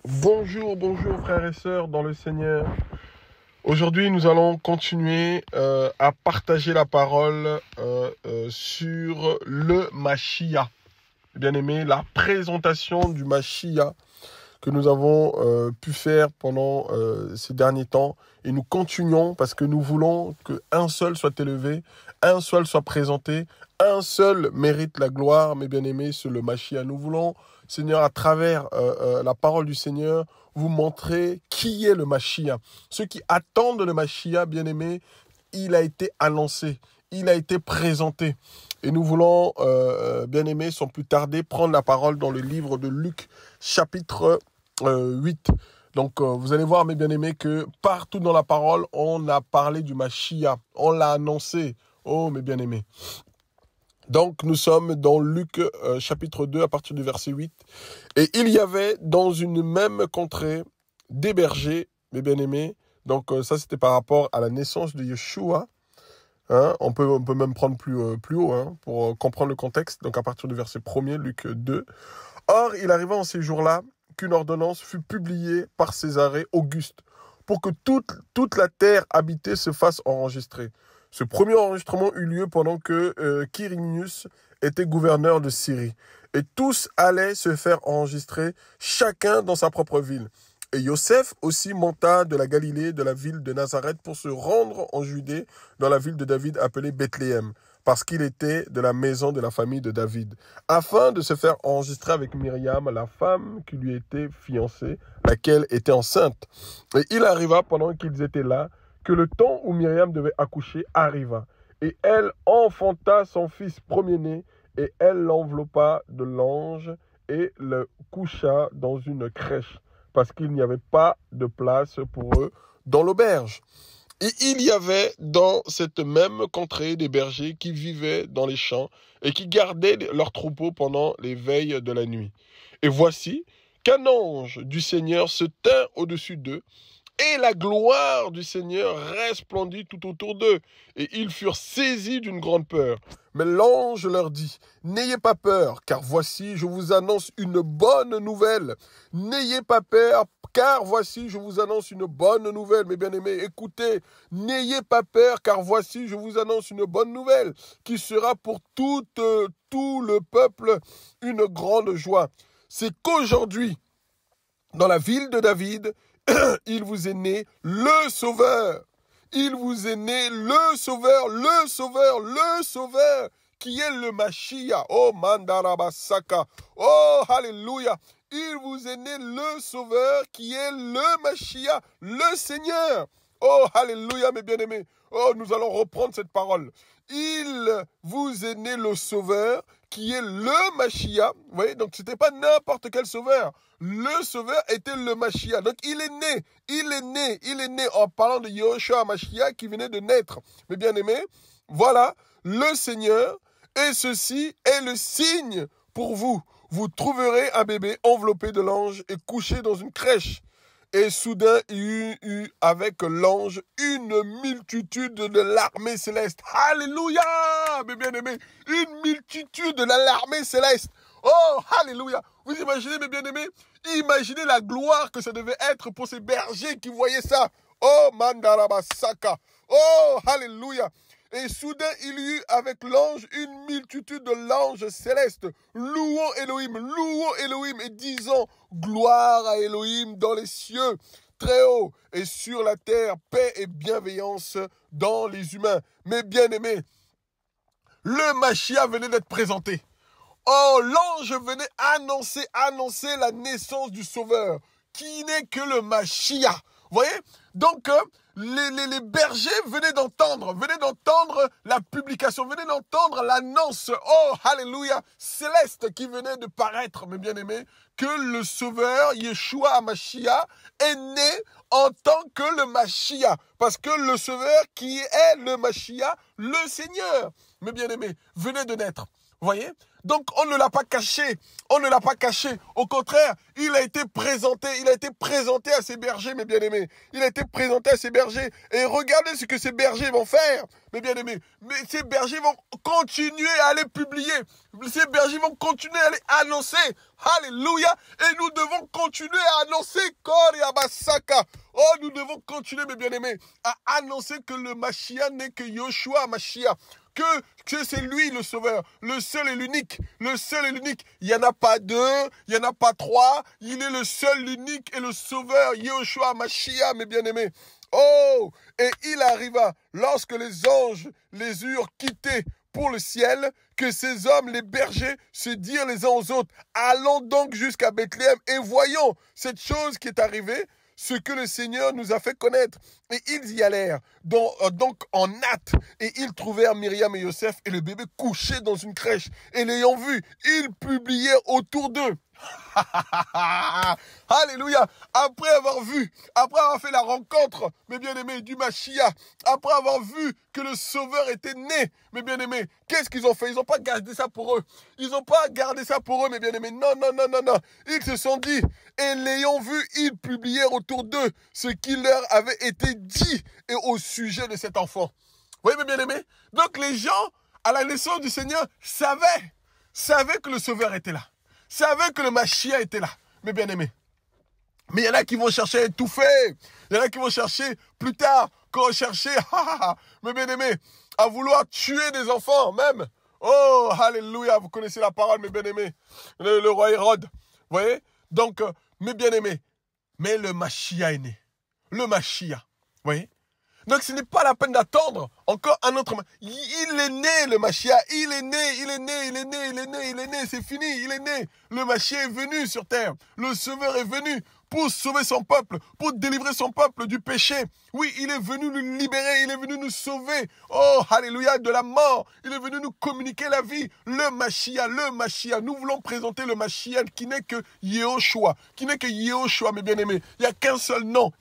Bonjour, bonjour frères et sœurs dans le Seigneur. Aujourd'hui, nous allons continuer à partager la parole sur le Mashiach. Bien-aimé, la présentation du Mashiach que nous avons pu faire pendant ces derniers temps. Et nous continuons parce que nous voulons qu'un seul soit élevé, un seul soit présenté, un seul mérite la gloire, mes bien-aimés, c'est le Mashiach. Nous voulons, Seigneur, à travers la parole du Seigneur, vous montrer qui est le Mashiach. Ceux qui attendent le Mashiach, bien-aimés, il a été annoncé, il a été présenté. Et nous voulons, bien-aimés, sans plus tarder, prendre la parole dans le livre de Luc, chapitre 8. Donc, vous allez voir, mes bien-aimés, que partout dans la parole, on a parlé du Mashiach. On l'a annoncé. Oh, mes bien-aimés. Donc, nous sommes dans Luc, chapitre 2, à partir du verset 8. Et il y avait dans une même contrée des bergers, mes bien-aimés. Donc, ça, c'était par rapport à la naissance de Yeshua. Hein, on peut même prendre plus haut pour comprendre le contexte. Donc, à partir du verset 1er, Luc 2. Or, il arriva en ces jours-là qu'une ordonnance fut publiée par Césarée Auguste pour que toute la terre habitée se fasse enregistrer. Ce premier enregistrement eut lieu pendant que Quirinius était gouverneur de Syrie. Et tous allaient se faire enregistrer, chacun dans sa propre ville. Et Joseph aussi monta de la Galilée, de la ville de Nazareth, pour se rendre en Judée, dans la ville de David appelée Bethléem, parce qu'il était de la maison de la famille de David, afin de se faire enregistrer avec Myriam, la femme qui lui était fiancée, laquelle était enceinte. Et il arriva, pendant qu'ils étaient là, que le temps où Myriam devait accoucher arriva. Et elle enfanta son fils premier-né, et elle l'enveloppa de l'ange et le coucha dans une crèche, parce qu'il n'y avait pas de place pour eux dans l'auberge. Et il y avait dans cette même contrée des bergers qui vivaient dans les champs et qui gardaient leurs troupeaux pendant les veilles de la nuit. Et voici qu'un ange du Seigneur se tint au-dessus d'eux, et la gloire du Seigneur resplendit tout autour d'eux, et ils furent saisis d'une grande peur. Mais l'ange leur dit, « N'ayez pas peur, car voici, je vous annonce une bonne nouvelle. N'ayez pas peur, car voici, je vous annonce une bonne nouvelle. » Mes bien-aimés, écoutez, n'ayez pas peur, car voici, je vous annonce une bonne nouvelle, qui sera pour tout le peuple une grande joie. C'est qu'aujourd'hui, dans la ville de David, il vous est né le Sauveur. Il vous est né le Sauveur, le Sauveur, le Sauveur, qui est le Mashiach. Oh, Mandarabasaka. Oh, Alléluia. Il vous est né le Sauveur, qui est le Mashiach, le Seigneur. Oh, Alléluia, mes bien-aimés. Oh, nous allons reprendre cette parole. Il vous est né le Sauveur, qui est le Mashiach. Vous voyez, donc ce n'était pas n'importe quel Sauveur. Le Sauveur était le Mashiach. Donc il est né en parlant de Yehoshua Mashiach qui venait de naître. Mes bien-aimés, voilà le Seigneur, et ceci est le signe pour vous. Vous trouverez un bébé enveloppé de l'ange et couché dans une crèche. Et soudain, il y eut avec l'ange une multitude de l'armée céleste. Alléluia, mes bien-aimés, une multitude de l'armée céleste. Oh, alléluia. Vous imaginez, mes bien-aimés, imaginez la gloire que ça devait être pour ces bergers qui voyaient ça. Oh, Mandarabasaka. Oh, alléluia. Et soudain, il y eut avec l'ange une multitude de l'ange céleste, louant Elohim, et disant, gloire à Elohim dans les cieux, très haut, et sur la terre, paix et bienveillance dans les humains. Mes bien-aimés, le Mashiach venait d'être présenté. Oh, l'ange venait annoncer la naissance du Sauveur, qui n'est que le Mashiach. Vous voyez? Donc, les bergers venaient d'entendre la publication, venaient d'entendre l'annonce, oh, alléluia, céleste qui venait de paraître, mes bien-aimés, que le Sauveur, Yeshua HaMashiach, est né en tant que le Mashiach. Parce que le Sauveur qui est le Mashiach, le Seigneur, mes bien-aimés, venait de naître. Voyez? Donc, on ne l'a pas caché. On ne l'a pas caché. Au contraire, il a été présenté à ses bergers, mes bien-aimés. Il a été présenté à ses bergers. Et regardez ce que ces bergers vont faire, mes bien-aimés. Mais ces bergers vont continuer à aller publier. Ces bergers vont continuer à aller annoncer. Alléluia. Et nous devons continuer à annoncer. Koriabasaka. Oh, nous devons continuer, mes bien-aimés, à annoncer que le Mashiach n'est que Yoshua Mashiach. Que c'est lui le sauveur, le seul et l'unique, le seul et l'unique. Il n'y en a pas deux, il n'y en a pas trois, il est le seul, l'unique et le sauveur, Yoshua Mashiach, mes bien-aimés. Oh, et il arriva, lorsque les anges les eurent quittés pour le ciel, que ces hommes, les bergers, se dirent les uns aux autres, allons donc jusqu'à Bethléem et voyons cette chose qui est arrivée, ce que le Seigneur nous a fait connaître. Et ils y allèrent, donc en hâte, et ils trouvèrent Myriam et Yosef et le bébé couché dans une crèche. Et l'ayant vu, ils publièrent autour d'eux. Alléluia. Après avoir fait la rencontre, mes bien-aimés, du Mashiach, après avoir vu que le Sauveur était né, mes bien-aimés, qu'est-ce qu'ils ont fait? Ils n'ont pas gardé ça pour eux. Ils n'ont pas gardé ça pour eux, mes bien-aimés. Non, non, non, non, non. Ils se sont dit, et l'ayant vu, ils publièrent autour d'eux ce qui leur avait été dit et au sujet de cet enfant. Vous voyez, mes bien-aimés? Donc les gens, à la naissance du Seigneur, savaient que le Sauveur était là. Savaient que le Mashiach était là, mes bien-aimés. Mais il y en a qui vont chercher à étouffer. Il y en a qui vont chercher plus tard, quand chercher, mes bien-aimés, à vouloir tuer des enfants même. Oh, alléluia, vous connaissez la parole, mes bien-aimés. Le roi Hérode, vous voyez? Donc, mes bien-aimés, mais le Mashiach est né. Le Mashiach, vous voyez? Donc ce n'est pas la peine d'attendre encore un autre. Il est né, le Mashiach. Il est né, c'est fini, il est né. Le Mashiach est venu sur terre. Le Sauveur est venu pour sauver son peuple, pour délivrer son peuple du péché. Oui, il est venu nous libérer, il est venu nous sauver. Oh, alléluia, de la mort. Il est venu nous communiquer la vie. Le Mashiach. Nous voulons présenter le Mashiach qui n'est que Yehoshua, mes bien-aimés. Il n'y a qu'un seul nom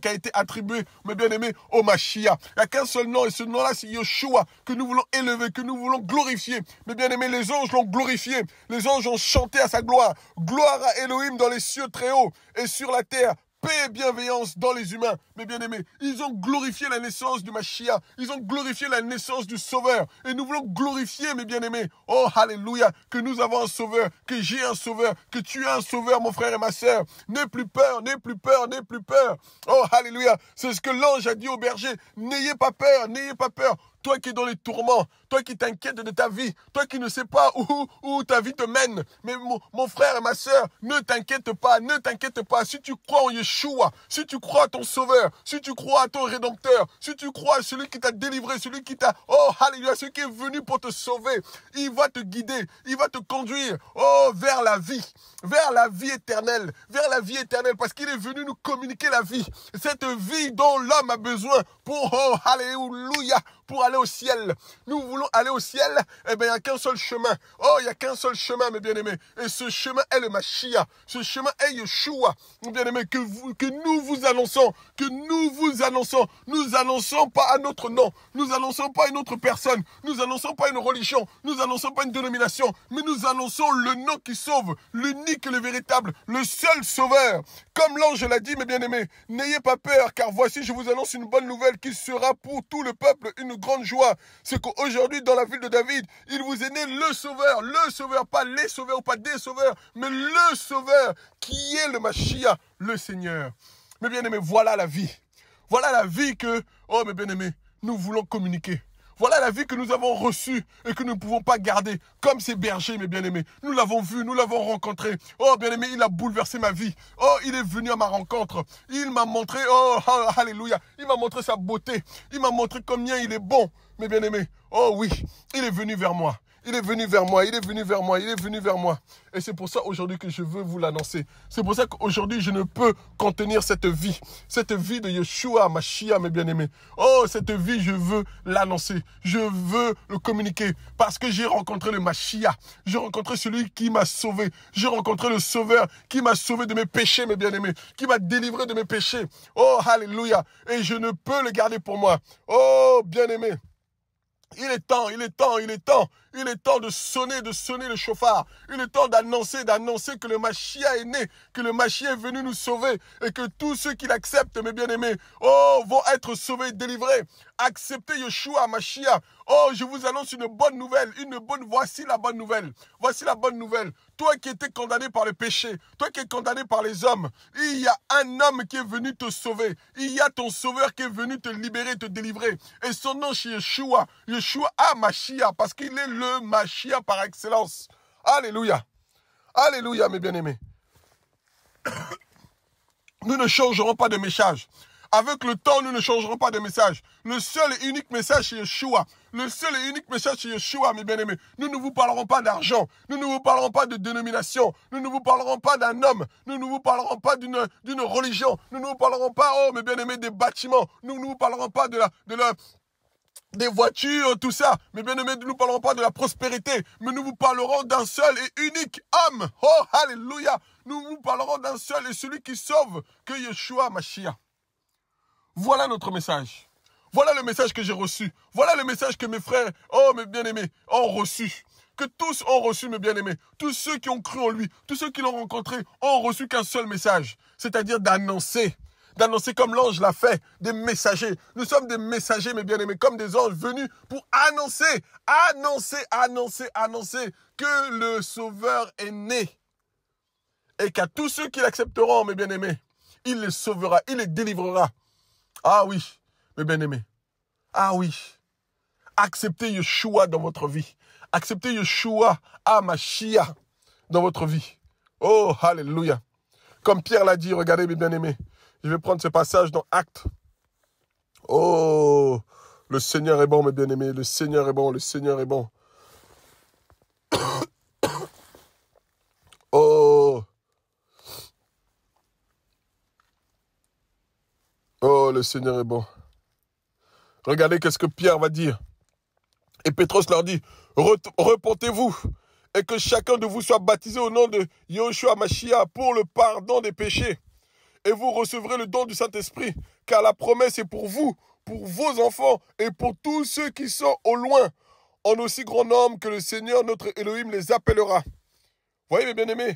qui a été attribué, mes bien-aimés, au Mashiach. Il n'y a qu'un seul nom, et ce nom-là, c'est Yeshua, que nous voulons élever, que nous voulons glorifier. Mes bien-aimés, les anges l'ont glorifié. Les anges ont chanté à sa gloire. Gloire à Elohim dans les cieux très hauts et sur la terre. Paix et bienveillance dans les humains, mes bien-aimés. Ils ont glorifié la naissance du Mashiach. Ils ont glorifié la naissance du Sauveur. Et nous voulons glorifier, mes bien-aimés. Oh, alléluia, que nous avons un Sauveur, que j'ai un Sauveur, que tu as un Sauveur, mon frère et ma sœur. N'aie plus peur, n'aie plus peur, n'aie plus peur. Oh, alléluia, c'est ce que l'ange a dit au berger. N'ayez pas peur, n'ayez pas peur. Toi qui es dans les tourments, toi qui t'inquiètes de ta vie, toi qui ne sais pas où ta vie te mène. Mais mon frère et ma sœur, ne t'inquiète pas, ne t'inquiète pas. Si tu crois en Yeshua, si tu crois à ton Sauveur, si tu crois à ton Rédempteur, si tu crois à celui qui t'a délivré, celui qui t'a... Oh, alléluia, celui qui est venu pour te sauver, il va te guider, il va te conduire, oh, vers la vie éternelle, parce qu'il est venu nous communiquer la vie, cette vie dont l'homme a besoin pour, oh, alléluia, pour aller au ciel. Nous voulons aller au ciel, eh bien, il n'y a qu'un seul chemin. Oh, il n'y a qu'un seul chemin, mes bien-aimés. Et ce chemin est le Mashiach. Ce chemin est Yeshua, mes bien-aimés, que nous vous annonçons. Nous annonçons pas à notre nom. Nous annonçons pas à une autre personne. Nous annonçons pas une religion. Nous annonçons pas une dénomination. Mais nous annonçons le nom qui sauve, l'unique et le véritable, le seul sauveur. Comme l'ange l'a dit, mes bien-aimés, n'ayez pas peur, car voici, je vous annonce une bonne nouvelle qui sera pour tout le peuple une grande joie. C'est qu'aujourd'hui, dans la ville de David, il vous est né le sauveur, pas les sauveurs ou pas des sauveurs, mais le sauveur qui est le Mashiach, le Seigneur. Mes bien-aimés, voilà la vie. Voilà la vie que, oh mes bien-aimés, nous voulons communiquer. Voilà la vie que nous avons reçue et que nous ne pouvons pas garder. Comme ces bergers, mes bien-aimés. Nous l'avons vu, nous l'avons rencontré. Oh, bien-aimé, il a bouleversé ma vie. Oh, il est venu à ma rencontre. Il m'a montré, oh, alléluia. Il m'a montré sa beauté. Il m'a montré combien il est bon, mes bien-aimés. Oh oui, il est venu vers moi. Il est venu vers moi, il est venu vers moi, il est venu vers moi. Et c'est pour ça aujourd'hui que je veux vous l'annoncer. C'est pour ça qu'aujourd'hui je ne peux contenir cette vie de Yeshua, Mashiach, mes bien-aimés. Oh, cette vie, je veux l'annoncer. Je veux le communiquer parce que j'ai rencontré le Mashiach. J'ai rencontré celui qui m'a sauvé. J'ai rencontré le Sauveur qui m'a sauvé de mes péchés, mes bien-aimés. Qui m'a délivré de mes péchés. Oh, alléluia. Et je ne peux le garder pour moi. Oh, bien-aimés. Il est temps, il est temps, il est temps. Il est temps de sonner le chauffard. Il est temps d'annoncer que le Mashiach est né, que le Mashiach est venu nous sauver et que tous ceux qui l'acceptent, mes bien-aimés, oh, vont être sauvés, délivrés. Acceptez Yeshua, Mashiach. Oh, je vous annonce une bonne nouvelle, voici la bonne nouvelle. Voici la bonne nouvelle. Toi qui étais condamné par le péché, toi qui es condamné par les hommes, il y a un homme qui est venu te sauver. Il y a ton sauveur qui est venu te libérer, te délivrer. Et son nom, c'est Yeshua. Yeshua Mashiach, parce qu'il est le Mashiach par excellence. Alléluia. Alléluia, mes bien-aimés. Nous ne changerons pas de message. Avec le temps, nous ne changerons pas de message. Le seul et unique message, c'est Yeshua. Le seul et unique message, c'est Yeshua, mes bien-aimés. Nous ne vous parlerons pas d'argent. Nous ne vous parlerons pas de dénomination. Nous ne vous parlerons pas d'un homme. Nous ne vous parlerons pas d'une religion. Nous ne vous parlerons pas, oh, mes bien-aimés, des bâtiments. Nous ne vous parlerons pas des voitures, tout ça. Mais bien aimés, nous ne parlerons pas de la prospérité, mais nous vous parlerons d'un seul et unique homme. Oh, alléluia. Nous vous parlerons d'un seul et celui qui sauve, que Yeshua Mashiach. Voilà notre message. Voilà le message que j'ai reçu. Voilà le message que mes frères, oh mes bien-aimés, ont reçu. Que tous ont reçu, mes bien-aimés. Tous ceux qui ont cru en lui, tous ceux qui l'ont rencontré, ont reçu qu'un seul message. C'est-à-dire d'annoncer comme l'ange l'a fait, des messagers. Nous sommes des messagers, mes bien-aimés, comme des anges venus pour annoncer que le Sauveur est né. Et qu'à tous ceux qui l'accepteront, mes bien-aimés, il les sauvera, il les délivrera. Ah oui, mes bien-aimés. Ah oui. Acceptez Yeshua dans votre vie. Acceptez Yeshua Mashiach dans votre vie. Oh, alléluia. Comme Pierre l'a dit, regardez, mes bien-aimés. Je vais prendre ce passage dans Actes. Oh, le Seigneur est bon, mes bien-aimés. Le Seigneur est bon, le Seigneur est bon. Oh. Oh, le Seigneur est bon. Regardez qu'est-ce que Pierre va dire. Et Pétros leur dit, repentez-vous et que chacun de vous soit baptisé au nom de Yeshua Mashiach pour le pardon des péchés. Et vous recevrez le don du Saint-Esprit, car la promesse est pour vous, pour vos enfants et pour tous ceux qui sont au loin, en aussi grand nombre que le Seigneur notre Elohim les appellera. Voyez mes bien-aimés,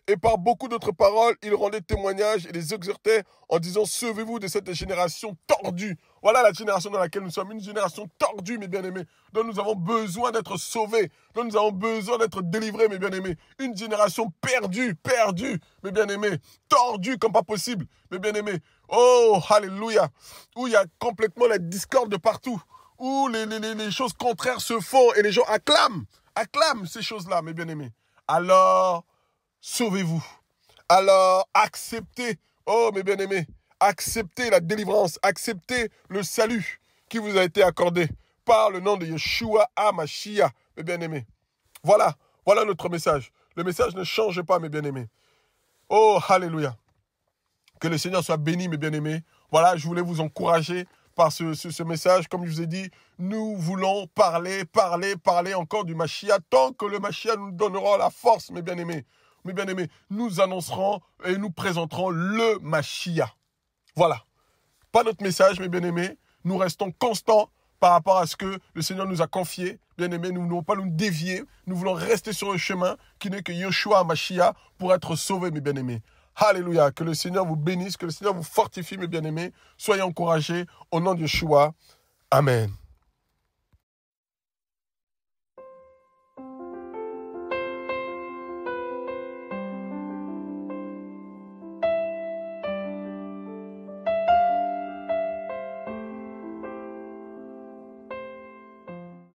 et par beaucoup d'autres paroles, il rendait témoignage et les exhortait en disant « Sauvez-vous de cette génération tordue ». Voilà la génération dans laquelle nous sommes, une génération tordue, mes bien-aimés, dont nous avons besoin d'être sauvés, dont nous avons besoin d'être délivrés, mes bien-aimés. Une génération perdue, mes bien-aimés, tordue comme pas possible, mes bien-aimés. Oh, alléluia, où il y a complètement la discorde de partout, où les choses contraires se font et les gens acclament ces choses-là, mes bien-aimés. Alors, sauvez-vous. Alors, acceptez, oh mes bien-aimés, acceptez la délivrance, acceptez le salut qui vous a été accordé par le nom de Yeshua Mashiach, mes bien-aimés. Voilà notre message. Le message ne change pas, mes bien-aimés. Oh, alléluia. Que le Seigneur soit béni, mes bien-aimés. Voilà, je voulais vous encourager par ce message. Comme je vous ai dit, nous voulons parler encore du Mashiach, tant que le Mashiach nous donnera la force, mes bien-aimés. Mes bien-aimés, nous annoncerons et nous présenterons le Mashiach. Voilà. Pas notre message, mes bien-aimés. Nous restons constants par rapport à ce que le Seigneur nous a confié. Bien-aimés, nous ne voulons pas nous dévier. Nous voulons rester sur le chemin qui n'est que Yeshua Mashiach pour être sauvés, mes bien-aimés. Alléluia. Que le Seigneur vous bénisse, que le Seigneur vous fortifie, mes bien-aimés. Soyez encouragés au nom de Yeshua. Amen.